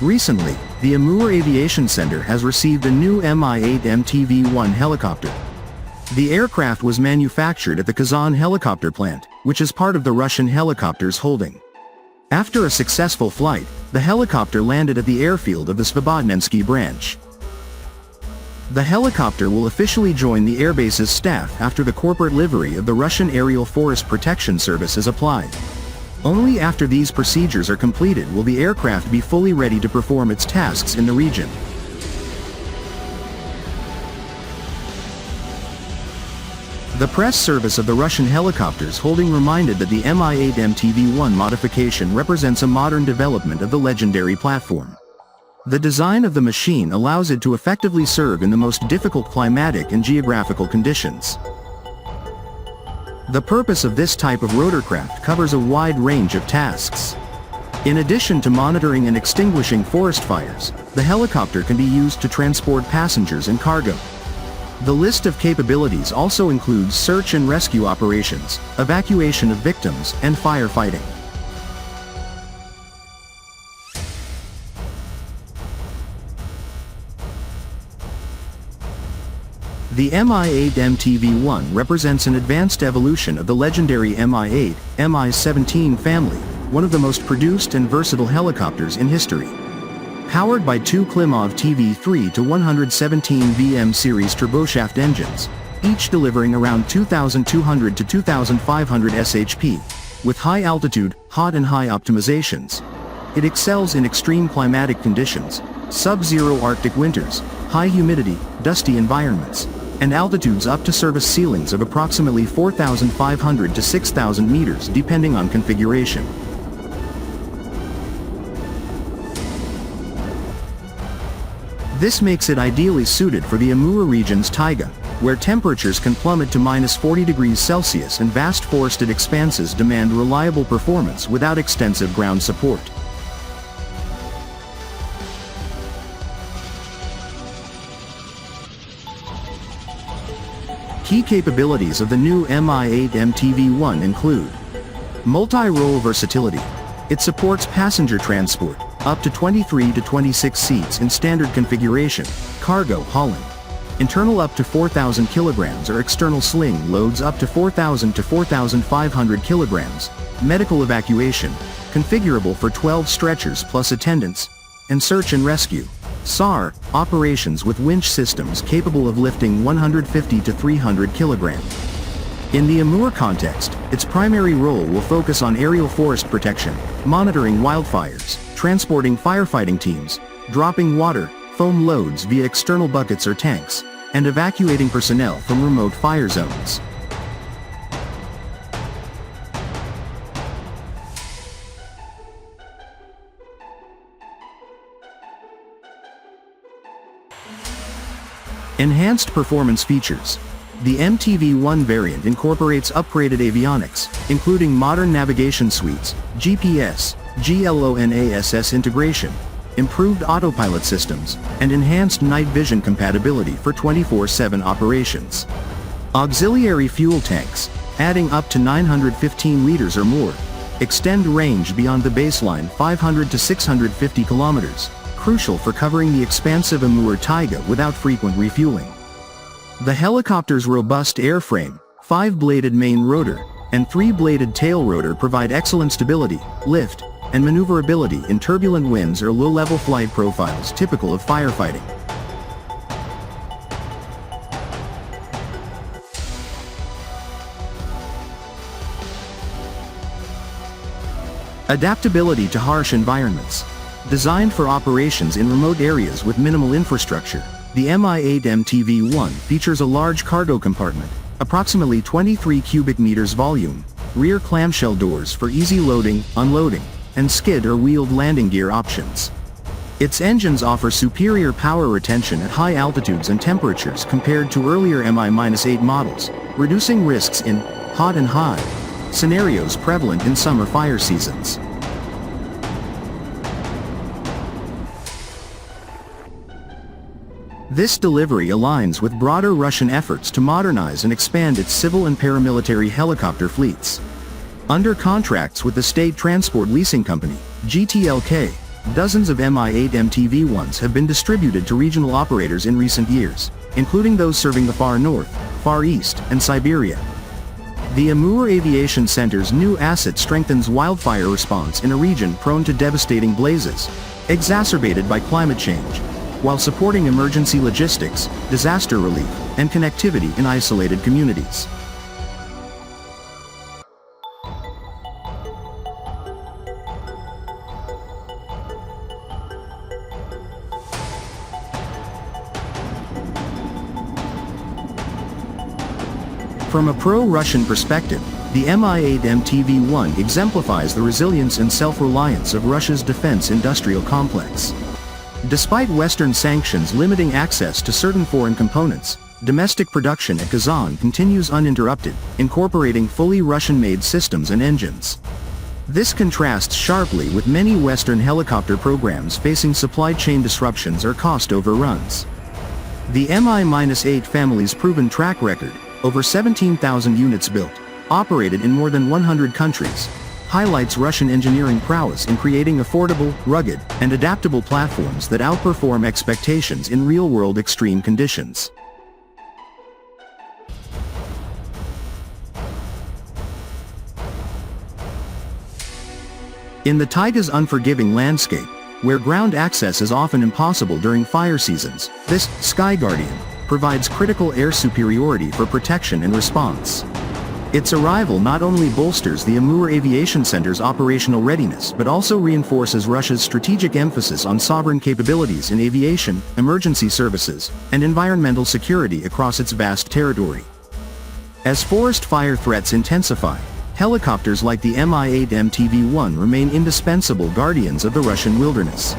Recently, the Amur Aviation Center has received a new Mi-8MTV-1 helicopter. The aircraft was manufactured at the Kazan helicopter plant, which is part of the Russian helicopters holding. After a successful flight, the helicopter landed at the airfield of the Svobodnensky branch. The helicopter will officially join the airbase's staff after the corporate livery of the Russian Aerial Forest Protection Service is applied. Only after these procedures are completed will the aircraft be fully ready to perform its tasks in the region. The press service of the Russian helicopters holding reminded that the Mi-8MTV-1 modification represents a modern development of the legendary platform. The design of the machine allows it to effectively serve in the most difficult climatic and geographical conditions. The purpose of this type of rotorcraft covers a wide range of tasks. In addition to monitoring and extinguishing forest fires, the helicopter can be used to transport passengers and cargo. The list of capabilities also includes search and rescue operations, evacuation of victims, and firefighting. The Mi-8MTV-1 represents an advanced evolution of the legendary Mi-8, Mi-17 family, one of the most produced and versatile helicopters in history. Powered by two climatic to 117 VM series turboshaft engines, each delivering around 2,200 to 2,500 shp, with high altitude, hot and high optimizations. It excels in extreme climatic conditions, sub-zero Arctic winters, high humidity, dusty environments, and altitudes up to service ceilings of approximately 4,500 to 6,000 meters depending on configuration. This makes it ideally suited for the Amur region's Taiga, where temperatures can plummet to -40 degrees Celsius and vast forested expanses demand reliable performance without extensive ground support. Key capabilities of the new Mi-8MTV-1 include multi-role versatility. It supports passenger transport, up to 23 to 26 seats in standard configuration, cargo hauling, internal up to 4,000 kilograms or external sling loads up to 4,000 to 4,500 kilograms, medical evacuation, configurable for 12 stretchers plus attendants, and search and rescue. SAR, operations with winch systems capable of lifting 150 to 300 kilograms. In the Amur context, its primary role will focus on aerial forest protection, monitoring wildfires, transporting firefighting teams, dropping water, foam loads via external buckets or tanks, and evacuating personnel from remote fire zones. Enhanced performance features. The MTV-1 variant incorporates upgraded avionics, including modern navigation suites, GPS, GLONASS integration, improved autopilot systems, and enhanced night vision compatibility for 24/7 operations. Auxiliary fuel tanks, adding up to 915 liters or more, extend range beyond the baseline 500 to 650 kilometers. Crucial for covering the expansive Amur Taiga without frequent refueling. The helicopter's robust airframe, 5-bladed main rotor, and 3-bladed tail rotor provide excellent stability, lift, and maneuverability in turbulent winds or low-level flight profiles typical of firefighting. Adaptability to harsh environments. Designed for operations in remote areas with minimal infrastructure, the Mi-8MTV-1 features a large cargo compartment, approximately 23 cubic meters volume, rear clamshell doors for easy loading, unloading, and skid or wheeled landing gear options. Its engines offer superior power retention at high altitudes and temperatures compared to earlier Mi-8 models, reducing risks in hot and high scenarios prevalent in summer fire seasons. This delivery aligns with broader Russian efforts to modernize and expand its civil and paramilitary helicopter fleets. Under contracts with the State Transport Leasing Company, GTLK, Dozens of Mi-8MTV-1s have been distributed to regional operators in recent years, including those serving the far north, far east, and Siberia. The Amur Aviation Center's new asset strengthens wildfire response in a region prone to devastating blazes, exacerbated by climate change, while supporting emergency logistics, disaster relief, and connectivity in isolated communities. From a pro-Russian perspective, the Mi-8MTV-1 exemplifies the resilience and self-reliance of Russia's defense industrial complex. Despite Western sanctions limiting access to certain foreign components, domestic production at Kazan continues uninterrupted, incorporating fully Russian-made systems and engines. This contrasts sharply with many Western helicopter programs facing supply chain disruptions or cost overruns. The Mi-8 family's proven track record, over 17,000 units built, operated in more than 100 countries, highlights Russian engineering prowess in creating affordable, rugged, and adaptable platforms that outperform expectations in real-world extreme conditions. In the Taiga's unforgiving landscape, where ground access is often impossible during fire seasons, this Sky Guardian provides critical air superiority for protection and response. Its arrival not only bolsters the Amur Aviation Center's operational readiness but also reinforces Russia's strategic emphasis on sovereign capabilities in aviation, emergency services, and environmental security across its vast territory. As forest fire threats intensify, helicopters like the Mi-8MTV-1 remain indispensable guardians of the Russian wilderness.